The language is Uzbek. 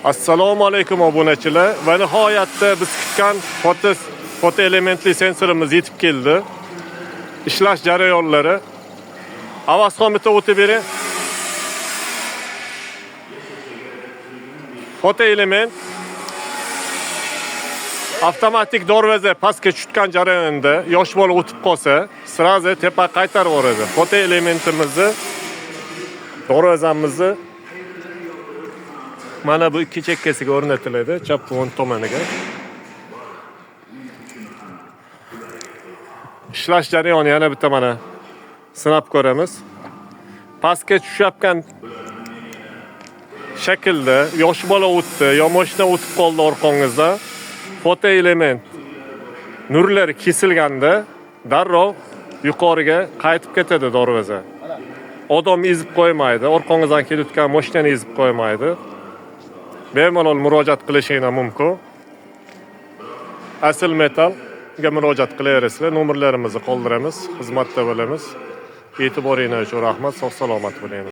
Assalomu alaykum obunachilar va nihoyatda biz kutgan foto elementli sensorimiz yetib keldi. Ishlash jarayonlari. Avazxon bitta o'tib bering. Foto element avtomatik darvoza pastga tushgan jarayonda yosh bola o'tib qolsa, sirazi tepa qaytarib yuboradi. Foto elementimizni darvozamizni mana bu ikki chekkasiga o'rnatiladi, chap o'ng tomoniga. Ishlash jarayoni yana bitta mana sinab ko'ramiz. Pastga tushayotgan shaklda yosh bola o'tdi, yo mashina o'tib qoldi orqangizda. Foto element nurlari kesilganda darrov yuqoriga qaytib ketadi darvoza. Odam ezib qo'ymaydi, orqangizdan kelayotgan mashinani ezib qo'ymaydi. Bemalol murojaat qilishingiz mumkin. Asl Metalga murojaat qilaverasizlar. Nomerlarimizni qoldiramiz, xizmatda bo'lamiz. E'tiboringiz uchun rahmat, sog' salomat bo'ling.